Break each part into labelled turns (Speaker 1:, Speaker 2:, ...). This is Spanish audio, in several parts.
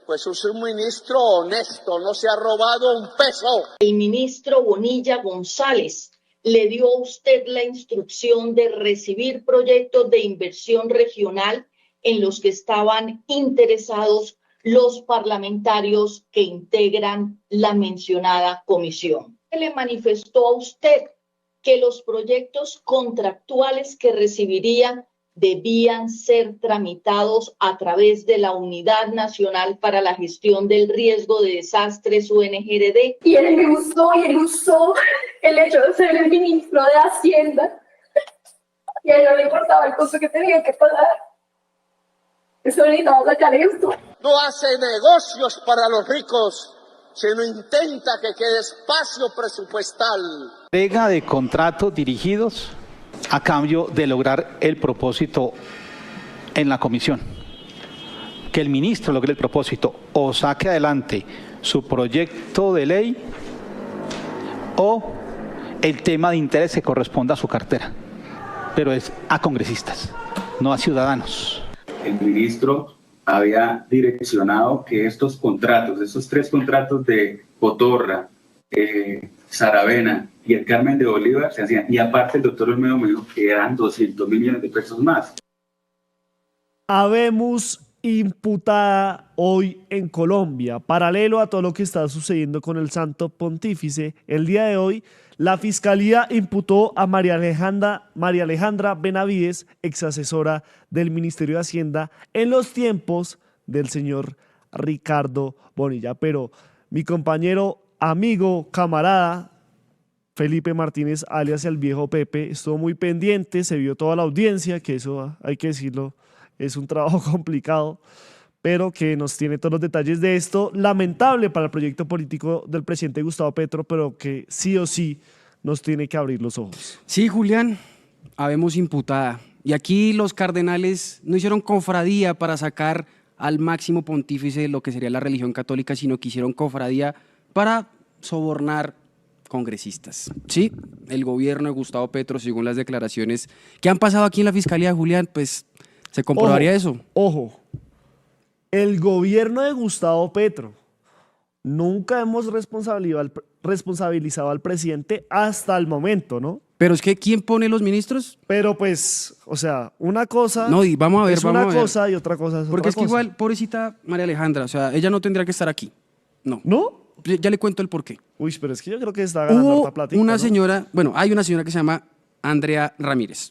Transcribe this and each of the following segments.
Speaker 1: Pues es un ministro honesto, no se ha robado un peso.
Speaker 2: El ministro Bonilla González le dio a usted la instrucción de recibir proyectos de inversión regional en los que estaban interesados los parlamentarios que integran la mencionada comisión. Le manifestó a usted que los proyectos contractuales que recibiría debían ser tramitados a través de la Unidad Nacional para la Gestión del Riesgo de Desastres, UNGRD.
Speaker 3: Y él usó el hecho de ser el ministro de Hacienda y a él no le importaba el costo que tenía que pagar. Eso necesitaba sacar esto.
Speaker 1: No hace negocios para los ricos, sino intenta que quede espacio presupuestal.
Speaker 4: Entrega de contratos dirigidos a cambio de lograr el propósito en la comisión. Que el ministro logre el propósito o saque adelante su proyecto de ley o el tema de interés que corresponda a su cartera. Pero es a congresistas, no a ciudadanos.
Speaker 5: El ministro había direccionado que estos contratos, estos 3 contratos de Cotorra, Saravena y el Carmen de Bolívar se hacían. Y aparte el doctor Olmedo me dijo que eran 200 millones de pesos más.
Speaker 6: Habemos imputada hoy en Colombia. Paralelo a todo lo que está sucediendo con el Santo Pontífice, el día de hoy la Fiscalía imputó a María Alejandra Benavides, ex asesora del Ministerio de Hacienda, en los tiempos del señor Ricardo Bonilla. Pero mi compañero, amigo, camarada, Felipe Martínez, alias el viejo Pepe, estuvo muy pendiente, se vio toda la audiencia, que eso hay que decirlo, es un trabajo complicado, pero que nos tiene todos los detalles de esto, lamentable para el proyecto político del presidente Gustavo Petro, pero que sí o sí nos tiene que abrir los ojos.
Speaker 7: Sí, Julián, habemos imputada. Y aquí los cardenales no hicieron cofradía para sacar al máximo pontífice de lo que sería la religión católica, sino que hicieron cofradía para sobornar congresistas. Sí, el gobierno de Gustavo Petro, según las declaraciones que han pasado aquí en la Fiscalía, Julián, pues se comprobaría eso.
Speaker 6: Ojo, el gobierno de Gustavo Petro, nunca hemos responsabilizado al presidente hasta el momento, ¿no?
Speaker 7: Pero es que ¿quién pone los ministros?
Speaker 6: Pero pues, o sea, una cosa
Speaker 7: no, y vamos a ver,
Speaker 6: es una cosa y otra cosa es
Speaker 7: porque
Speaker 6: otra
Speaker 7: es que
Speaker 6: cosa.
Speaker 7: igual, pobrecita María Alejandra, o sea, ella no tendría que estar aquí. No.
Speaker 6: ¿No?
Speaker 7: Ya le cuento el porqué.
Speaker 6: Uy, pero es que yo creo que está ganando harta plática,
Speaker 7: una
Speaker 6: ¿no?
Speaker 7: señora, bueno, hay una señora que se llama Andrea Ramírez.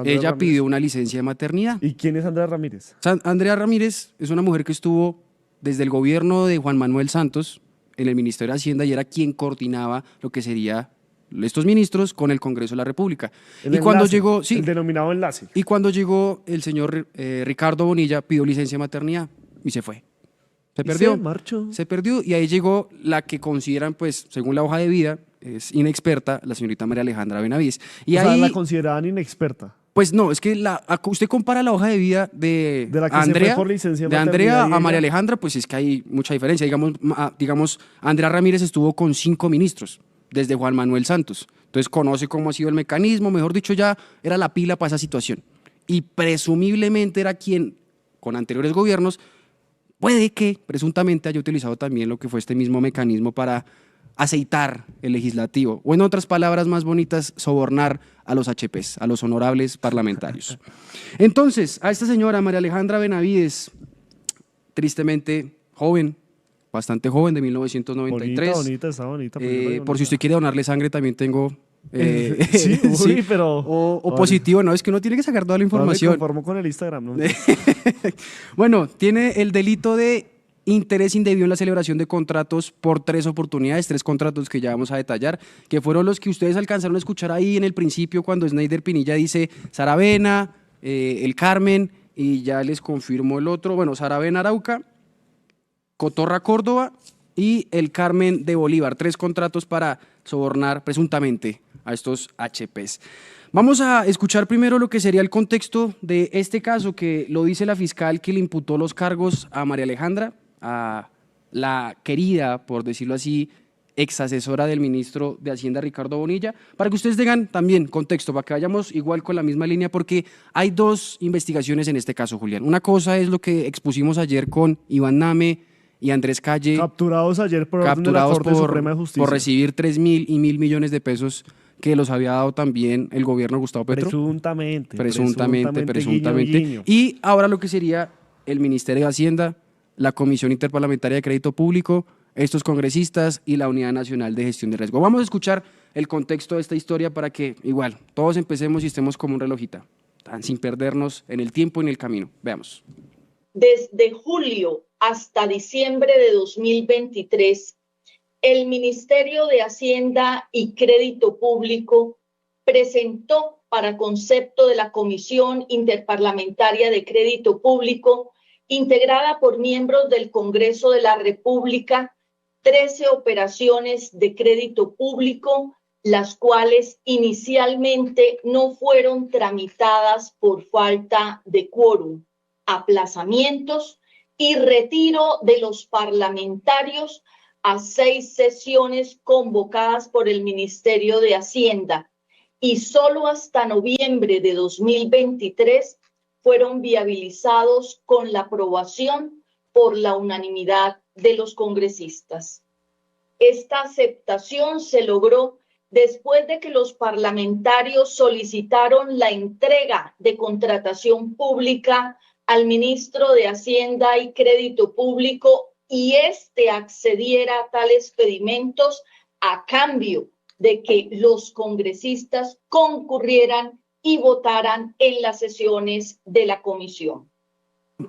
Speaker 7: Ella pidió una licencia de maternidad.
Speaker 6: ¿Y quién es Andrea Ramírez?
Speaker 7: O sea, Andrea Ramírez es una mujer que estuvo desde el gobierno de Juan Manuel Santos en el Ministerio de Hacienda y era quien coordinaba lo que sería estos ministros con el Congreso de la República.
Speaker 6: Cuando llegó, sí, el denominado enlace.
Speaker 7: Y cuando llegó el señor Ricardo Bonilla, pidió licencia de maternidad y se fue. Se perdió. Se perdió y ahí llegó la que consideran, pues, según la hoja de vida, es inexperta, la señorita María Alejandra Benavides. Y
Speaker 6: o
Speaker 7: ahí,
Speaker 6: sea, la consideraban inexperta.
Speaker 7: Pues no, es que usted compara la hoja de vida de
Speaker 6: la que
Speaker 7: Andrea,
Speaker 6: se fue por licencia
Speaker 7: de Andrea a María Alejandra, pues es que hay mucha diferencia. Digamos, Andrea Ramírez estuvo con 5 ministros desde Juan Manuel Santos. Entonces conoce cómo ha sido el mecanismo, mejor dicho, ya era la pila para esa situación. Y presumiblemente era quien, con anteriores gobiernos, puede que presuntamente haya utilizado también lo que fue este mismo mecanismo para aceitar el legislativo, o en otras palabras más bonitas, sobornar a los HPs, a los honorables parlamentarios. Entonces, a esta señora María Alejandra Benavides, tristemente joven, bastante joven, de 1993.
Speaker 6: Está bonita.
Speaker 7: Por si usted quiere donarle sangre, también tengo...
Speaker 6: sí,
Speaker 7: sí,
Speaker 6: pero...
Speaker 7: O positivo, no, es que uno tiene que sacar toda la información.
Speaker 6: Me conformo con el Instagram, ¿no?
Speaker 7: Bueno, tiene el delito de interés indebido en la celebración de contratos por 3 oportunidades, 3 contratos que ya vamos a detallar, que fueron los que ustedes alcanzaron a escuchar ahí en el principio cuando Sneider Pinilla dice Saravena, el Carmen, y ya les confirmo el otro, bueno, Saravena Arauca, Cotorra Córdoba y el Carmen de Bolívar, 3 contratos para sobornar presuntamente a estos HPs. Vamos a escuchar primero lo que sería el contexto de este caso, que lo dice la fiscal que le imputó los cargos a María Alejandra, a la querida, por decirlo así, ex asesora del ministro de Hacienda, Ricardo Bonilla, para que ustedes tengan también contexto, para que vayamos igual con la misma línea, porque hay dos investigaciones en este caso, Julián. Una cosa es lo que expusimos ayer con Iván Name y Andrés Calle,
Speaker 6: Capturados ayer por orden de la Corte Suprema de Justicia.
Speaker 7: por recibir 3.000 y 1.000 millones de pesos que los había dado también el gobierno de Gustavo Petro.
Speaker 6: Presuntamente.
Speaker 7: Presuntamente.
Speaker 6: Guiño, guiño.
Speaker 7: Y ahora lo que sería el Ministerio de Hacienda, la Comisión Interparlamentaria de Crédito Público, estos congresistas y la Unidad Nacional de Gestión de Riesgo. Vamos a escuchar el contexto de esta historia para que igual todos empecemos y estemos como un relojita, sin perdernos en el tiempo y en el camino. Veamos.
Speaker 2: Desde julio hasta diciembre de 2023, el Ministerio de Hacienda y Crédito Público presentó para concepto de la Comisión Interparlamentaria de Crédito Público, integrada por miembros del Congreso de la República, 13 operaciones de crédito público, las cuales inicialmente no fueron tramitadas por falta de quórum, aplazamientos y retiro de los parlamentarios a 6 sesiones convocadas por el Ministerio de Hacienda, y solo hasta noviembre de 2023 fueron viabilizados con la aprobación por la unanimidad de los congresistas. Esta aceptación se logró después de que los parlamentarios solicitaron la entrega de contratación pública al ministro de Hacienda y Crédito Público y éste accediera a tales pedimentos a cambio de que los congresistas concurrieran y votaran en las sesiones de la comisión.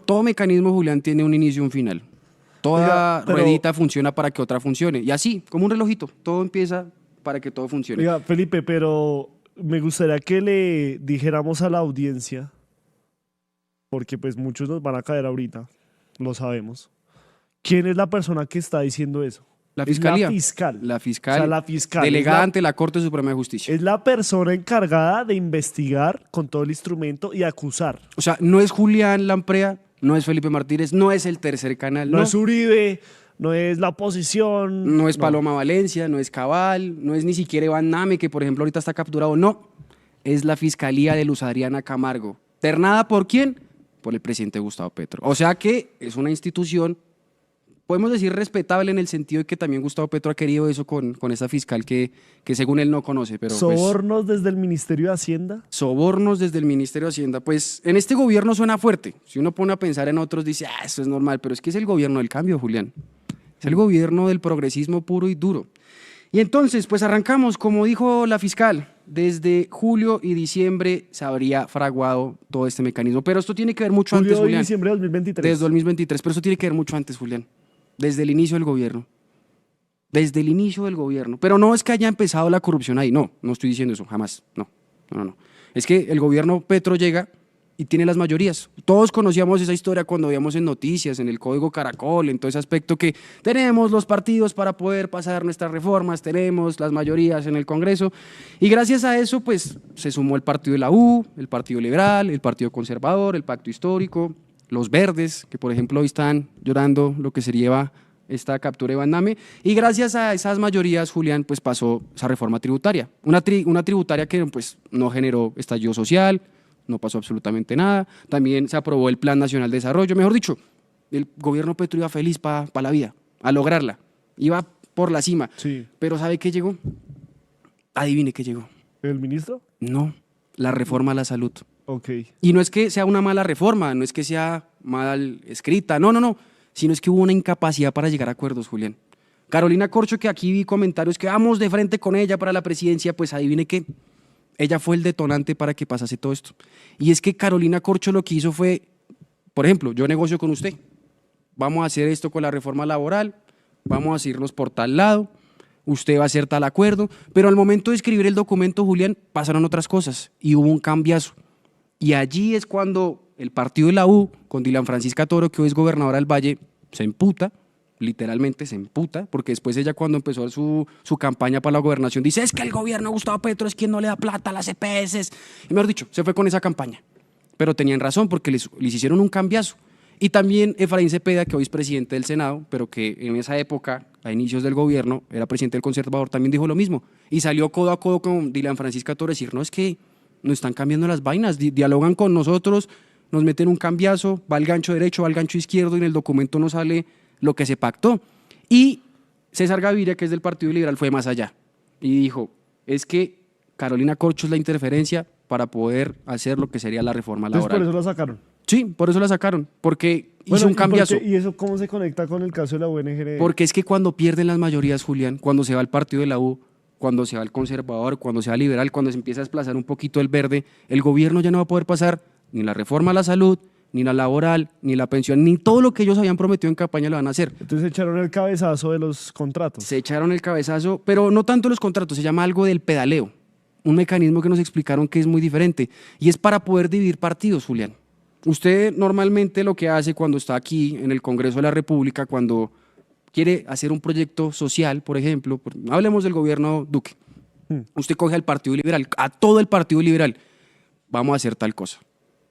Speaker 7: Todo mecanismo, Julián, tiene un inicio y un final. Toda
Speaker 6: pero
Speaker 7: ruedita funciona para que otra funcione. Y así, como un relojito, todo empieza para que todo funcione.
Speaker 6: Oiga, Felipe, pero me gustaría que le dijéramos a la audiencia, porque pues muchos nos van a caer ahorita, lo sabemos. ¿Quién es la persona que está diciendo eso?
Speaker 7: La fiscalía.
Speaker 6: Es la fiscal.
Speaker 7: La fiscal.
Speaker 6: O sea, la fiscal.
Speaker 7: Delegada ante la Corte Suprema de Justicia.
Speaker 6: Es la persona encargada de investigar con todo el instrumento y acusar.
Speaker 7: O sea, no es Julián Lamprea, no es Felipe Martínez, no es el Tercer Canal.
Speaker 6: No es Uribe, no es la oposición.
Speaker 7: No es Paloma Valencia, no es Cabal, no es ni siquiera Iván Name, que por ejemplo ahorita está capturado. No, es la Fiscalía de Luz Adriana Camargo. ¿Ternada por quién? Por el presidente Gustavo Petro. O sea que es una institución, podemos decir respetable, en el sentido de que también Gustavo Petro ha querido eso con esa fiscal que según él no conoce. Pero
Speaker 6: ¿Sobornos
Speaker 7: pues,
Speaker 6: desde el Ministerio de Hacienda?
Speaker 7: Sobornos desde el Ministerio de Hacienda. Pues en este gobierno suena fuerte. Si uno pone a pensar en otros, dice, eso es normal, pero es que es el gobierno del cambio, Julián. Es el gobierno del progresismo puro y duro. Y entonces, pues arrancamos, como dijo la fiscal, desde julio y diciembre se habría fraguado todo este mecanismo. Pero esto tiene que ver mucho antes,
Speaker 6: Julio y
Speaker 7: Julián.
Speaker 6: diciembre de 2023.
Speaker 7: Desde 2023, pero esto tiene que ver mucho antes, Julián. Desde el inicio del gobierno. Desde el inicio del gobierno. Pero no es que haya empezado la corrupción ahí, no estoy diciendo eso, jamás, no. Es que el gobierno Petro llega y tiene las mayorías. Todos conocíamos esa historia cuando veíamos en noticias, en el Código Caracol, en todo ese aspecto que tenemos los partidos para poder pasar nuestras reformas, tenemos las mayorías en el Congreso, y gracias a eso pues se sumó el partido de la U, el Partido Liberal, el Partido Conservador, el Pacto Histórico, los Verdes, que por ejemplo hoy están llorando lo que sería esta captura de Iván Name, y gracias a esas mayorías, Julián, pues pasó esa reforma tributaria, una tributaria que pues no generó estallido social, no pasó absolutamente nada. También se aprobó el Plan Nacional de Desarrollo. Mejor dicho, el gobierno Petro iba feliz para la vida, a lograrla. Iba por la cima.
Speaker 6: Sí.
Speaker 7: Pero ¿sabe qué llegó? Adivine qué llegó.
Speaker 6: ¿El ministro?
Speaker 7: No, la reforma a la salud.
Speaker 6: Ok.
Speaker 7: Y no es que sea una mala reforma, no es que sea mal escrita, no, sino es que hubo una incapacidad para llegar a acuerdos, Julián. Carolina Corcho, que aquí vi comentarios que vamos de frente con ella para la presidencia, pues adivine qué. Ella fue el detonante para que pasase todo esto. Y es que Carolina Corcho lo que hizo fue, por ejemplo, yo negocio con usted, vamos a hacer esto con la reforma laboral, vamos a irnos por tal lado, usted va a hacer tal acuerdo, pero al momento de escribir el documento, Julián, pasaron otras cosas y hubo un cambiazo. Y allí es cuando el partido de la U, con Dylan Francisca Toro, que hoy es gobernadora del Valle, se emputa, literalmente se emputa, porque después ella cuando empezó su campaña para la gobernación dice, es que el gobierno de Gustavo Petro es quien no le da plata a las EPS, y mejor dicho, se fue con esa campaña, pero tenían razón porque les hicieron un cambiazo, Y también Efraín Cepeda, que hoy es presidente del Senado, pero que en esa época, a inicios del gobierno, era presidente del Conservador, también dijo lo mismo. Y salió codo a codo con Dylan Francisca Torres, decir, no, es que nos están cambiando las vainas, dialogan con nosotros, nos meten un cambiazo, va el gancho derecho, va el gancho izquierdo, y en el documento no sale lo que se pactó. Y César Gaviria, que es del Partido Liberal, fue más allá y dijo, es que Carolina Corcho es la interferencia para poder hacer lo que sería la reforma
Speaker 6: Entonces
Speaker 7: laboral.
Speaker 6: por eso la sacaron.
Speaker 7: Sí, por eso la sacaron, porque
Speaker 6: Bueno,
Speaker 7: hizo un
Speaker 6: ¿y por qué?
Speaker 7: cambiazo.
Speaker 6: ¿Y eso cómo se conecta con el caso de la UNGR?
Speaker 7: Porque es que cuando pierden las mayorías, Julián, cuando se va el partido de la U, cuando se va el conservador, cuando se va el liberal, cuando se empieza a desplazar un poquito el verde, el gobierno ya no va a poder pasar ni la reforma a la salud, ni la laboral, ni la pensión, ni todo lo que ellos habían prometido en campaña lo van a hacer.
Speaker 6: Entonces echaron el cabezazo de los contratos.
Speaker 7: Se echaron el cabezazo, pero no tanto los contratos, se llama algo del pedaleo, un mecanismo que nos explicaron que es muy diferente, y es para poder dividir partidos, Julián. Usted normalmente lo que hace cuando está aquí en el Congreso de la República, cuando quiere hacer un proyecto social, por ejemplo, hablemos del gobierno Duque, usted coge al Partido Liberal, a todo el Partido Liberal, vamos a hacer tal cosa.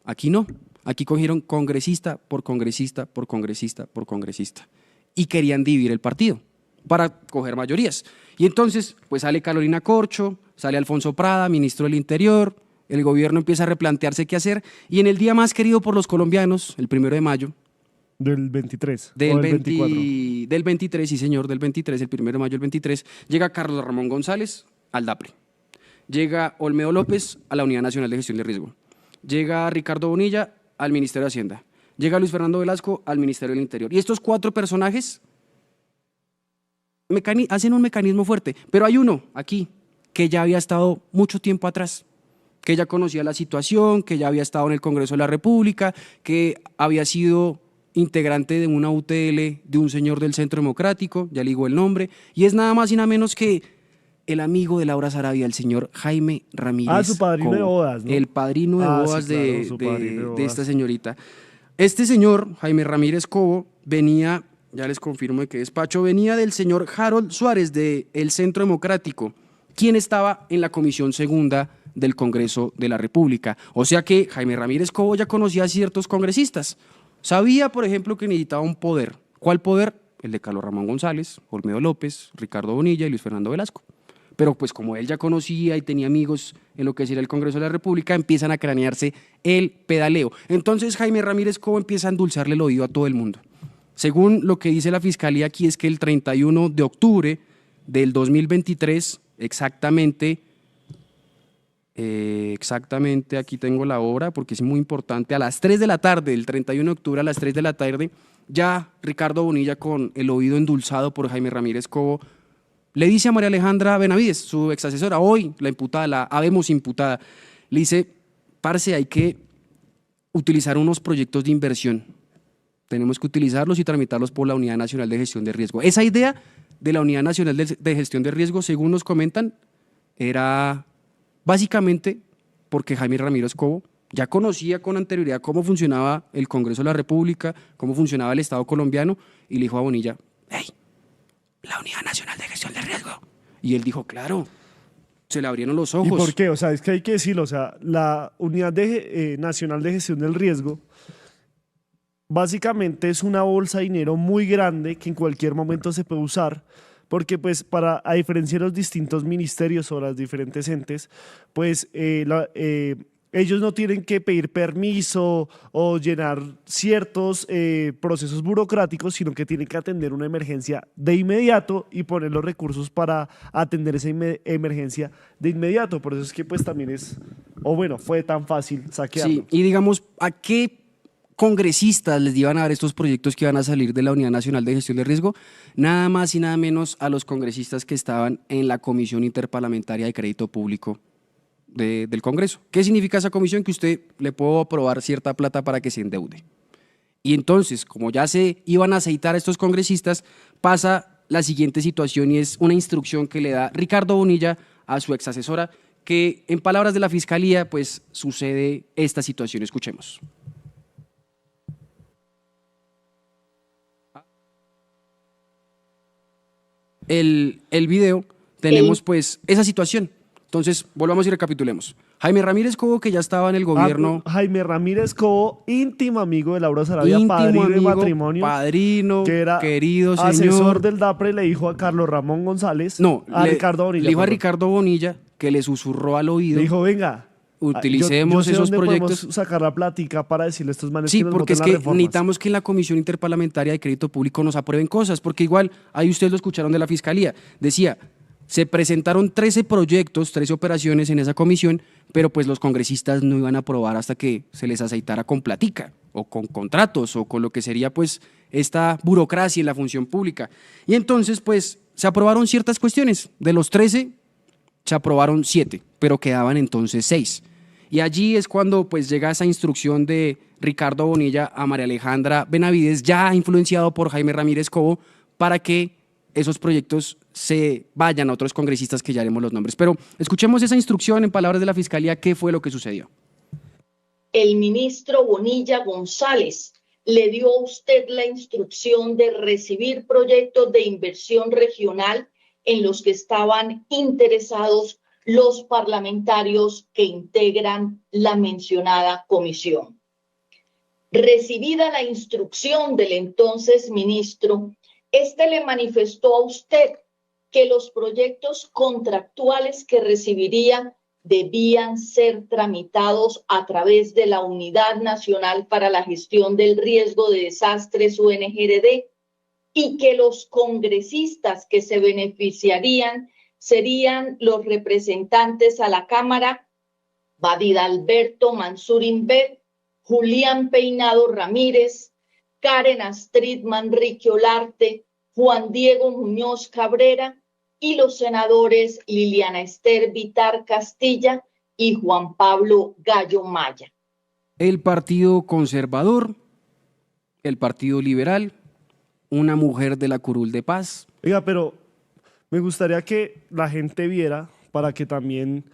Speaker 7: Aquí no, aquí cogieron congresista por congresista, por congresista, por congresista, y querían dividir el partido para coger mayorías. Y entonces, pues sale Carolina Corcho, sale Alfonso Prada, ministro del Interior, el gobierno empieza a replantearse qué hacer, y en el día más querido por los colombianos, el 1 de mayo,
Speaker 6: Del 23.
Speaker 7: del,
Speaker 6: o del 24.
Speaker 7: del 23, sí señor, del 23, el 1 de mayo del 23, llega Carlos Ramón González al DAPRE, llega Olmedo López a la Unidad Nacional de Gestión de Riesgo, llega Ricardo Bonilla al Ministerio de Hacienda, llega Luis Fernando Velasco al Ministerio del Interior. Y estos 4 personajes hacen un mecanismo fuerte, pero hay uno aquí que ya había estado mucho tiempo atrás, que ya conocía la situación, que ya había estado en el Congreso de la República, que había sido integrante de una UTL de un señor del Centro Democrático, ya le digo el nombre, y es nada más y nada menos que el amigo de Laura Sarabia, el señor Jaime Ramírez.
Speaker 6: Su padrino de
Speaker 7: Cobo,
Speaker 6: bodas, ¿no?
Speaker 7: el padrino de bodas
Speaker 6: sí, claro, su padrino de
Speaker 7: de
Speaker 6: bodas.
Speaker 7: esta señorita. Este señor, Jaime Ramírez Cobo, venía, ya les confirmo de qué despacho, venía del señor Harold Suárez del Centro Democrático, quien estaba en la Comisión Segunda del Congreso de la República. O sea que Jaime Ramírez Cobo ya conocía a ciertos congresistas. Sabía, por ejemplo, que necesitaba un poder. ¿Cuál poder? El de Carlos Ramón González, Olmedo López, Ricardo Bonilla y Luis Fernando Velasco. Pero pues como él ya conocía y tenía amigos en lo que sería el Congreso de la República, empiezan a cranearse el pedaleo. Entonces Jaime Ramírez Cobo empieza a endulzarle el oído a todo el mundo. Según lo que dice la Fiscalía aquí es que el 31 de octubre del 2023, exactamente, aquí tengo la hora porque es muy importante, a las 3 de la tarde, el 31 de octubre a las 3 de la tarde, ya Ricardo Bonilla, con el oído endulzado por Jaime Ramírez Cobo, le dice a María Alejandra Benavides, su exasesora, hoy la imputada, la habemos imputada, le dice, parce, hay que utilizar unos proyectos de inversión, tenemos que utilizarlos y tramitarlos por la Unidad Nacional de Gestión de Riesgo. Esa idea de la Unidad Nacional de Gestión de Riesgo, según nos comentan, era básicamente porque Jaime Ramírez Cobo ya conocía con anterioridad cómo funcionaba el Congreso de la República, cómo funcionaba el Estado colombiano, y le dijo a Bonilla, hey, la Unidad Nacional de Gestión de Riesgo. Y él dijo, claro, se le abrieron los ojos.
Speaker 6: ¿Y por qué? O sea, es que hay que decirlo, o sea, la Unidad Nacional de Gestión del Riesgo básicamente es una bolsa de dinero muy grande que en cualquier momento se puede usar, porque pues a diferencia de los distintos ministerios o las diferentes entes, pues ellos no tienen que pedir permiso o llenar ciertos procesos burocráticos, sino que tienen que atender una emergencia de inmediato y poner los recursos para atender esa emergencia de inmediato. Por eso es que pues también fue tan fácil saquearlo.
Speaker 7: Sí, y digamos, ¿a qué congresistas les iban a dar estos proyectos que iban a salir de la Unidad Nacional de Gestión de Riesgo? Nada más y nada menos a los congresistas que estaban en la Comisión Interparlamentaria de Crédito Público del Congreso. ¿Qué significa esa comisión? Que usted le puede aprobar cierta plata para que se endeude. Y entonces, como ya se iban a aceitar a estos congresistas, pasa la siguiente situación y es una instrucción que le da Ricardo Bonilla a su exasesora, que en palabras de la Fiscalía, pues sucede esta situación. Escuchemos. El video, tenemos pues esa situación. Entonces, volvamos y recapitulemos. Jaime Ramírez Cobo, que ya estaba en el gobierno.
Speaker 6: Jaime Ramírez Cobo, íntimo amigo de Laura Sarabia,
Speaker 7: íntimo
Speaker 6: padrino de
Speaker 7: amigo,
Speaker 6: matrimonio.
Speaker 7: padrino,
Speaker 6: que era
Speaker 7: querido señor.
Speaker 6: asesor del DAPRE, le dijo a Carlos Ramón González, Ricardo Bonilla.
Speaker 7: Le dijo a
Speaker 6: perdón.
Speaker 7: Ricardo Bonilla que le susurró al oído.
Speaker 6: Le dijo, venga,
Speaker 7: utilicemos
Speaker 6: yo sé
Speaker 7: esos
Speaker 6: dónde
Speaker 7: proyectos.
Speaker 6: podemos sacar la plática para decirle a estos manes
Speaker 7: Sí,
Speaker 6: que nos
Speaker 7: porque
Speaker 6: voten
Speaker 7: es
Speaker 6: las
Speaker 7: que
Speaker 6: reformas.
Speaker 7: necesitamos que en la Comisión Interparlamentaria de Crédito Público nos aprueben cosas, porque igual, ahí ustedes lo escucharon de la Fiscalía, decía, se presentaron 13 proyectos, 13 operaciones en esa comisión, pero pues los congresistas no iban a aprobar hasta que se les aceitara con platica, o con contratos, o con lo que sería pues esta burocracia en la función pública. Y entonces pues se aprobaron ciertas cuestiones, de los 13 se aprobaron 7, pero quedaban entonces 6. Y allí es cuando pues llega esa instrucción de Ricardo Bonilla a María Alejandra Benavides, ya influenciado por Jaime Ramírez Cobo, para que esos proyectos se vayan a otros congresistas que ya haremos los nombres. Pero escuchemos esa instrucción en palabras de la Fiscalía, ¿qué fue lo que sucedió?
Speaker 2: El ministro Bonilla González le dio a usted la instrucción de recibir proyectos de inversión regional en los que estaban interesados los parlamentarios que integran la mencionada comisión. Recibida la instrucción del entonces ministro, este le manifestó a usted que los proyectos contractuales que recibiría debían ser tramitados a través de la Unidad Nacional para la Gestión del Riesgo de Desastres, UNGRD, y que los congresistas que se beneficiarían serían los representantes a la Cámara, Badida Alberto Mansur Inbet, Julián Peinado Ramírez, Karen Astrid Manrique Olarte, Juan Diego Muñoz Cabrera y los senadores Liliana Esther Vitar Castilla y Juan Pablo Gallo Maya.
Speaker 7: El Partido Conservador, el Partido Liberal, una mujer de la Curul de Paz.
Speaker 6: Oiga, pero me gustaría que la gente viera, para que también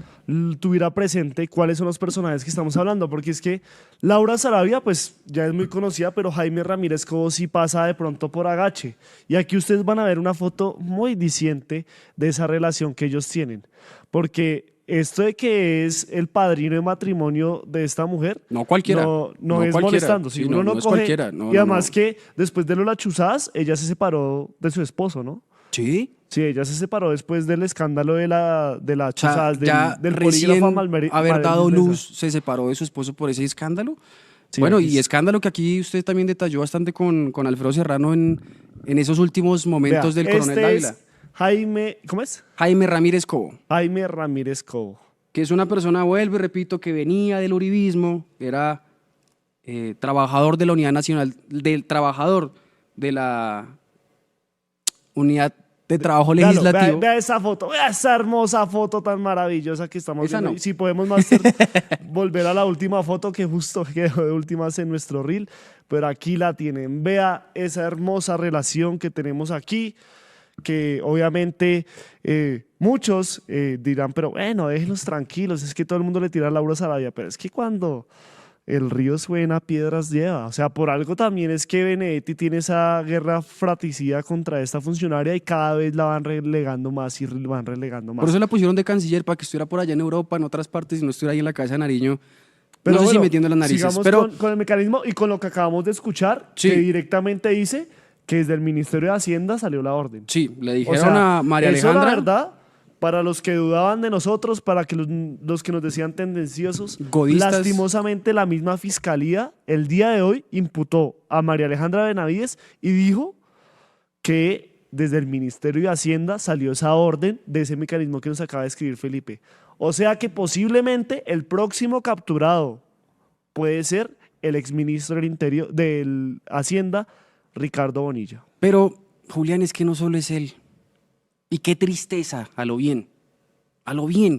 Speaker 6: tuviera presente cuáles son los personajes que estamos hablando, porque es que Laura Sarabia pues ya es muy conocida, pero Jaime Ramírez Cobo sí pasa de pronto por agache. Y aquí ustedes van a ver una foto muy diciente de esa relación que ellos tienen, porque esto de que es el padrino de matrimonio de esta mujer,
Speaker 7: no cualquiera,
Speaker 6: no es
Speaker 7: cualquiera.
Speaker 6: molestando, si
Speaker 7: Sí,
Speaker 6: uno no
Speaker 7: es
Speaker 6: coge,
Speaker 7: cualquiera.
Speaker 6: y además que después de las chuzadas, ella se separó de su esposo, ¿no?
Speaker 7: Sí.
Speaker 6: Sí, ella se separó después del escándalo de la chuzadas,
Speaker 7: ya
Speaker 6: del
Speaker 7: recién
Speaker 6: polígrafo
Speaker 7: haber dado
Speaker 6: Malmesa.
Speaker 7: luz, se separó de su esposo por ese escándalo.
Speaker 6: Sí,
Speaker 7: bueno,
Speaker 6: aquí
Speaker 7: y escándalo que aquí usted también detalló bastante con Alfredo Serrano en esos últimos momentos
Speaker 6: Vea,
Speaker 7: del coronel Dávila.
Speaker 6: Es Jaime, ¿cómo es?
Speaker 7: Jaime Ramírez Cobo,
Speaker 6: Jaime Ramírez Cobo.
Speaker 7: que es una persona, vuelvo y repito, que venía del uribismo, era trabajador de la Unidad Nacional, trabajador de la Unidad de Trabajo
Speaker 6: Véalo,
Speaker 7: Legislativo.
Speaker 6: vea esa foto, vea esa hermosa foto tan maravillosa que estamos
Speaker 7: Esa
Speaker 6: viendo.
Speaker 7: no.
Speaker 6: Si podemos volver a la última foto que justo quedó de últimas en nuestro reel, pero aquí la tienen. Vea esa hermosa relación que tenemos aquí, que obviamente muchos dirán, pero bueno, déjenlos tranquilos, es que todo el mundo le tira a Laura Sarabia, pero es que cuando el río suena, piedras lleva. O sea, por algo también es que Benedetti tiene esa guerra fratricida contra esta funcionaria y cada vez la van relegando más y van relegando más.
Speaker 7: Por eso la pusieron de canciller, para que estuviera por allá en Europa, en otras partes, y no estuviera ahí en la Casa de Nariño.
Speaker 6: Pero
Speaker 7: no sé
Speaker 6: bueno,
Speaker 7: si metiendo las narices.
Speaker 6: sigamos
Speaker 7: Pero
Speaker 6: con el mecanismo y con lo que acabamos de escuchar,
Speaker 7: Sí.
Speaker 6: que directamente dice que desde el Ministerio de Hacienda salió la orden.
Speaker 7: sí, le
Speaker 6: O
Speaker 7: dijeron
Speaker 6: sea,
Speaker 7: a María
Speaker 6: eso
Speaker 7: Alejandra.
Speaker 6: la verdad, para los que dudaban de nosotros, para que los que nos decían tendenciosos,
Speaker 7: Godistas.
Speaker 6: lastimosamente la misma fiscalía el día de hoy imputó a María Alejandra Benavides y dijo que desde el Ministerio de Hacienda salió esa orden de ese mecanismo que nos acaba de escribir Felipe. O sea que posiblemente el próximo capturado puede ser el exministro del Interior, del Hacienda, Ricardo Bonilla.
Speaker 7: Pero, Julián, es que no solo es él. Y qué tristeza, a lo bien,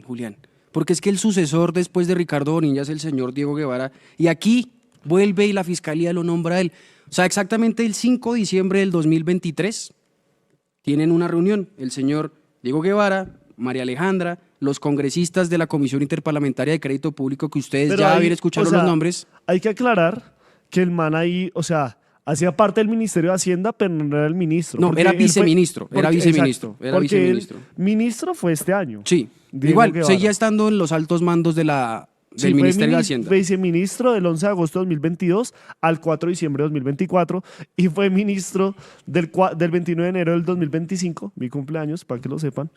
Speaker 7: Julián. Porque es que el sucesor después de Ricardo Bonilla es el señor Diego Guevara. Y aquí vuelve y la fiscalía lo nombra a él. O sea, exactamente el 5 de diciembre del 2023 tienen una reunión. El señor Diego Guevara, María Alejandra, los congresistas de la Comisión Interparlamentaria de Crédito Público, que ustedes
Speaker 6: Pero
Speaker 7: ya
Speaker 6: ahí,
Speaker 7: habían escuchado
Speaker 6: o sea,
Speaker 7: los nombres.
Speaker 6: Hay que aclarar que el man ahí, o sea, Hacía parte del Ministerio de Hacienda, pero no era el ministro.
Speaker 7: No,
Speaker 6: porque
Speaker 7: era
Speaker 6: él fue-
Speaker 7: viceministro, era
Speaker 6: porque-
Speaker 7: viceministro,
Speaker 6: exacto,
Speaker 7: era
Speaker 6: porque él-
Speaker 7: viceministro.
Speaker 6: ministro fue este año.
Speaker 7: Sí,
Speaker 6: Diego
Speaker 7: igual,
Speaker 6: Guevara.
Speaker 7: seguía estando en los altos mandos de
Speaker 6: Sí,
Speaker 7: del
Speaker 6: fue
Speaker 7: Ministerio de Hacienda.
Speaker 6: viceministro del 11 de agosto de 2022 al 4 de diciembre de 2024 y fue ministro del 29 de enero del 2025, mi cumpleaños, para que lo sepan,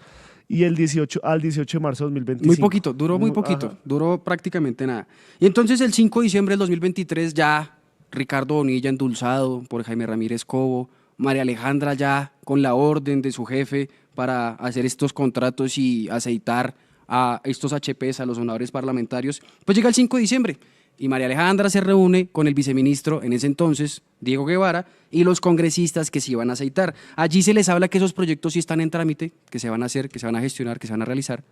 Speaker 6: y el 18 al 18 de marzo de 2025.
Speaker 7: Muy poquito, duró muy poquito,
Speaker 6: Ajá.
Speaker 7: duró prácticamente nada. Y entonces el 5 de diciembre del 2023 ya Ricardo Bonilla endulzado por Jaime Ramírez Cobo, María Alejandra ya con la orden de su jefe para hacer estos contratos y aceitar a estos HPs, a los honradores parlamentarios, pues llega el 5 de diciembre y María Alejandra se reúne con el viceministro en ese entonces, Diego Guevara, y los congresistas que se iban a aceitar. Allí se les habla que esos proyectos sí están en trámite, que se van a hacer, que se van a gestionar, que se van a realizar,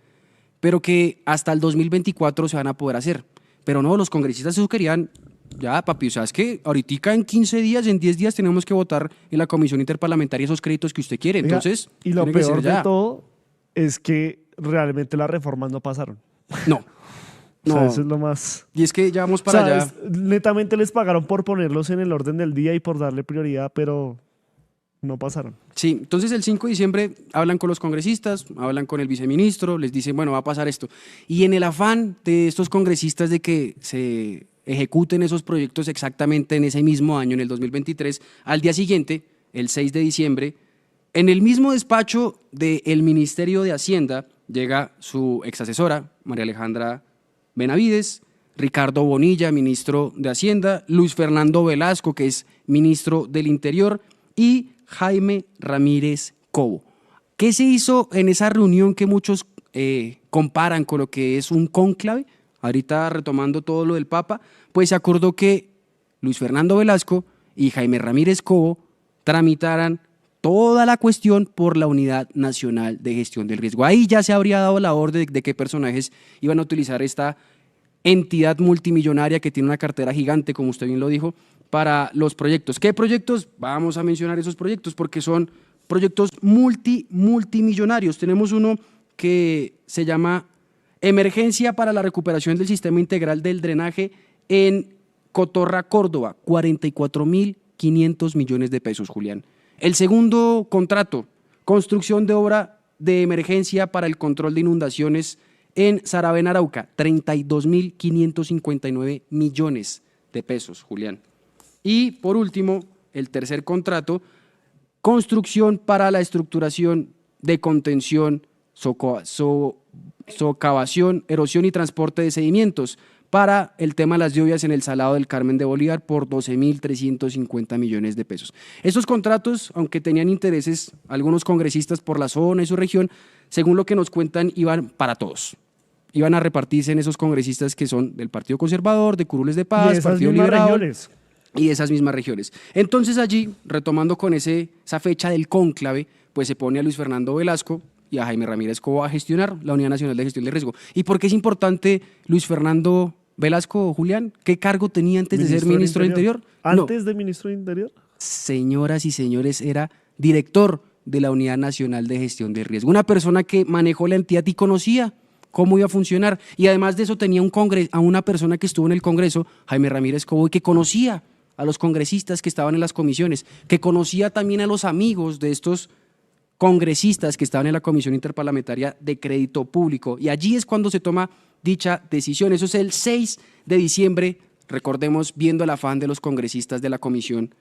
Speaker 7: pero que hasta el 2024 se van a poder hacer. Pero no, los congresistas eso querían, ya papi, o sea, es que ahorita en 15 días, en 10 días tenemos que votar en la Comisión Interparlamentaria esos créditos que usted quiere,
Speaker 6: Oiga,
Speaker 7: entonces
Speaker 6: y lo
Speaker 7: tiene que ser
Speaker 6: peor de
Speaker 7: ya.
Speaker 6: todo es que realmente las reformas no pasaron.
Speaker 7: No,
Speaker 6: O sea,
Speaker 7: no.
Speaker 6: eso es lo más...
Speaker 7: Y es que ya vamos
Speaker 6: O
Speaker 7: para
Speaker 6: sea,
Speaker 7: allá.
Speaker 6: netamente les pagaron por ponerlos en el orden del día y por darle prioridad, pero no pasaron.
Speaker 7: Sí, entonces el 5 de diciembre hablan con los congresistas, hablan con el viceministro, les dicen, bueno, va a pasar esto. Y en el afán de estos congresistas de que se ejecuten esos proyectos exactamente en ese mismo año, en el 2023, al día siguiente, el 6 de diciembre, en el mismo despacho del Ministerio de Hacienda llega su exasesora, María Alejandra Benavides, Ricardo Bonilla, ministro de Hacienda, Luis Fernando Velasco, que es ministro del Interior, y Jaime Ramírez Cobo. ¿Qué se hizo en esa reunión que muchos comparan con lo que es un cónclave? Ahorita retomando todo lo del Papa, pues se acordó que Luis Fernando Velasco y Jaime Ramírez Cobo tramitaran toda la cuestión por la Unidad Nacional de Gestión del Riesgo. Ahí ya se habría dado la orden de qué personajes iban a utilizar esta entidad multimillonaria que tiene una cartera gigante, como usted bien lo dijo, para los proyectos. ¿Qué proyectos? Vamos a mencionar esos proyectos porque son proyectos multimillonarios. Tenemos uno que se llama Emergencia para la recuperación del sistema integral del drenaje en Cotorra, Córdoba, 44.500 millones de pesos, Julián. El segundo contrato, construcción de obra de emergencia para el control de inundaciones en Saravena, Arauca, 32.559 millones de pesos, Julián. Y por último, el tercer contrato, construcción para la estructuración de contención, socavación, erosión y transporte de sedimentos para el tema de las lluvias en el Salado del Carmen de Bolívar por 12.350 millones de pesos. Estos contratos, aunque tenían intereses algunos congresistas por la zona y su región, según lo que nos cuentan, iban para todos. Iban a repartirse en esos congresistas que son del Partido Conservador, de Curules de Paz,
Speaker 6: Y esas
Speaker 7: Partido
Speaker 6: mismas
Speaker 7: Liberal
Speaker 6: regiones.
Speaker 7: y esas mismas regiones. Entonces allí, retomando con esa fecha del cónclave, pues se pone a Luis Fernando Velasco y a Jaime Ramírez Cobo a gestionar la Unidad Nacional de Gestión de Riesgo. ¿Y por qué es importante Luis Fernando Velasco, Julián? ¿Qué cargo tenía antes de ser ministro del Interior?
Speaker 6: ¿Antes de ministro del Interior?
Speaker 7: Señoras y señores, era director de la Unidad Nacional de Gestión de Riesgo. Una persona que manejó la entidad y conocía cómo iba a funcionar. Y además de eso tenía a una persona que estuvo en el Congreso, Jaime Ramírez Cobo, y que conocía a los congresistas que estaban en las comisiones, que conocía también a los amigos de estos congresistas que estaban en la Comisión Interparlamentaria de Crédito Público. Y allí es cuando se toma dicha decisión. Eso es el 6 de diciembre, recordemos, viendo el afán de los congresistas de la comisión